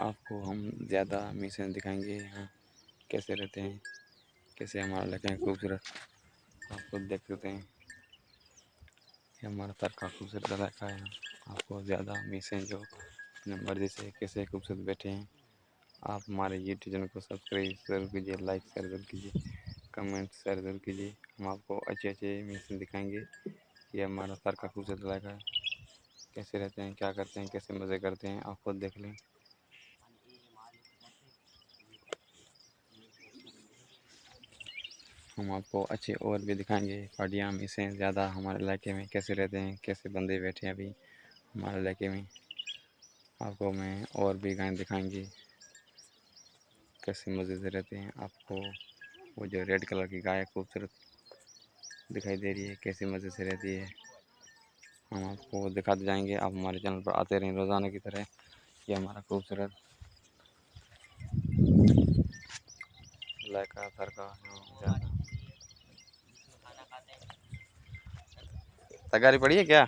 आपको हम ज़्यादा मिशन दिखाएंगे यहाँ कैसे रहते हैं, कैसे हमारा इलाका है खूबसूरत। आप खुद देख सकते हैं ये हमारा सर का खूबसूरत इलाका है। आपको ज़्यादा मिशन जो अपने मर्जी से कैसे खूबसूरत बैठे हैं। आप हमारे यूट्यूब चैनल को सब्सक्राइब ज़रूर कीजिए, लाइक शेयर ज़रूर कीजिए, कमेंट शेयर ज़रूर कीजिए। हम आपको अच्छे अच्छे मिशन दिखाएंगे। ये हमारा सर का खूबसूरत इलाका है, कैसे रहते हैं, क्या करते हैं, कैसे मज़े करते हैं, आप खुद देख लें। हम आपको अच्छे और भी दिखाएंगे पार्टियाँ मिसें ज़्यादा हमारे इलाके में कैसे रहते हैं, कैसे बंदे बैठे हैं अभी हमारे इलाके में। आपको मैं और भी गाने दिखाएंगे कैसे मज़े से रहते हैं। आपको वो जो रेड कलर की गाय खूबसूरत दिखाई दे रही है कैसे मज़े से रहती है, हम आपको दिखाते जाएंगे। आप हमारे चैनल पर आते रहें रोज़ाना की तरह। ये हमारा खूबसूरत इलाका सर का ज़्यादा तगारी पड़ी है क्या।